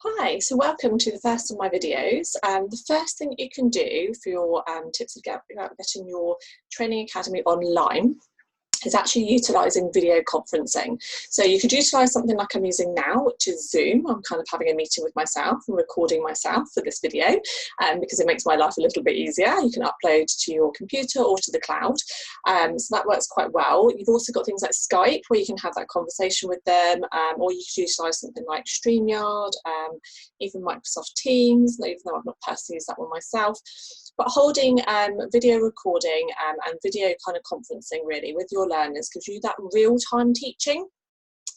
Hi, so welcome to the first of my videos. The first thing you can do for your tips of getting your training academy online is actually utilising video conferencing. So you could utilise something like I'm using now, which is Zoom. I'm kind of having a meeting with myself and recording myself for this video because it makes my life a little bit easier. You can upload to your computer or to the cloud. So that works quite well. You've also got things like Skype where you can have that conversation with them, or you could utilise something like StreamYard, even Microsoft Teams, even though I've not personally used that one myself. But holding video recording and video kind of conferencing really with your learners gives you that real-time teaching.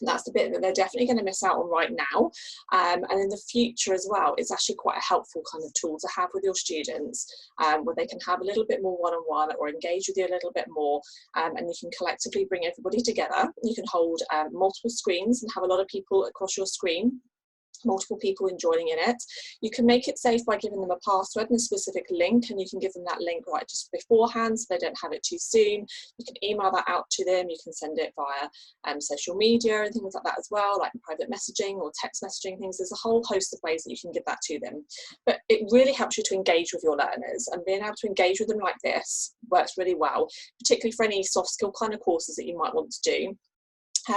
That's the bit that they're definitely going to miss out on right now, and in the future as well. It's actually quite a helpful kind of tool to have with your students, where they can have a little bit more one-on-one or engage with you a little bit more, and you can collectively bring everybody together. You can hold multiple screens and have a lot of people across your screen, multiple people joining in it. You can make it safe by giving them a password and a specific link, and you can give them that link right just beforehand so they don't have it too soon. You can email that out to them. You can send it via social media and things like that as well, like private messaging or text messaging things. There's a whole host of ways that you can give that to them. But it really helps you to engage with your learners, and being able to engage with them like this works really well, particularly for any soft skill kind of courses that you might want to do.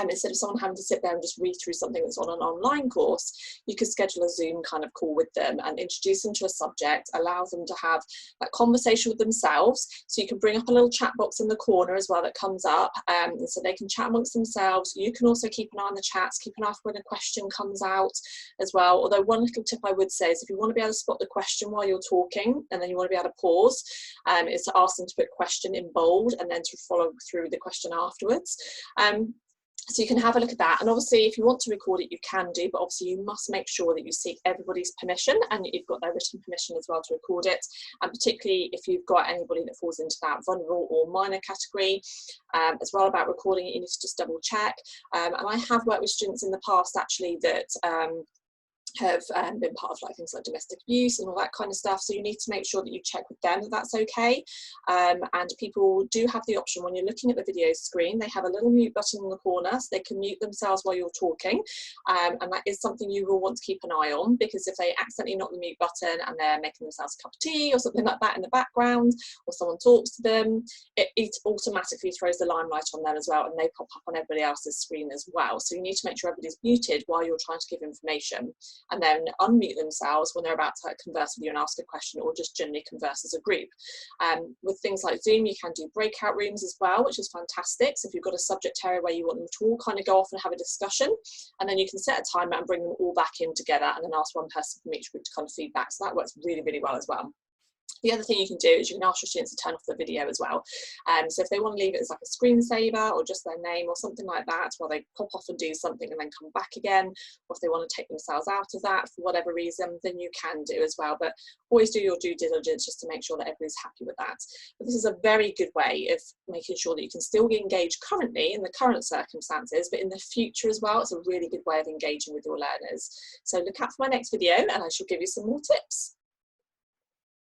Instead of someone having to sit there and just read through something that's on an online course, you could schedule a Zoom kind of call with them and introduce them to a subject, allow them to have that conversation with themselves. So you can bring up a little chat box in the corner as well that comes up, and so they can chat amongst themselves. You can also keep an eye on the chats, keep an eye when a question comes out as well. Although one little tip I would say is if you want to be able to spot the question while you're talking and then you want to be able to pause, is to ask them to put question in bold and then to follow through the question afterwards. So you can have a look at that, and obviously if you want to record it you can do, but obviously you must make sure that you seek everybody's permission and you've got their written permission as well to record it, and particularly if you've got anybody that falls into that vulnerable or minor category as well. About recording it, you need to just double check, and I have worked with students in the past actually that have been part of like things like domestic abuse and all that kind of stuff, so you need to make sure that you check with them that that's okay. And people do have the option when you're looking at the video screen, they have a little mute button in the corner so they can mute themselves while you're talking, and that is something you will want to keep an eye on, because if they accidentally knock the mute button and they're making themselves a cup of tea or something like that in the background, or someone talks to them, it automatically throws the limelight on them as well, and they pop up on everybody else's screen as well. So you need to make sure everybody's muted while you're trying to give information, and then unmute themselves when they're about to converse with you and ask a question, or just generally converse as a group. With things like Zoom, you can do breakout rooms as well, which is fantastic. So if you've got a subject area where you want them to all kind of go off and have a discussion, and then you can set a timer and bring them all back in together, and then ask one person from each group to kind of feedback. So that works really, really well as well. The other thing you can do is you can ask your students to turn off the video as well. So if they want to leave it as like a screensaver or just their name or something like that, while they pop off and do something and then come back again, or if they want to take themselves out of that for whatever reason, then you can do as well. But always do your due diligence just to make sure that everybody's happy with that. But this is a very good way of making sure that you can still engage currently in the current circumstances, but in the future as well. It's a really good way of engaging with your learners. So look out for my next video and I shall give you some more tips.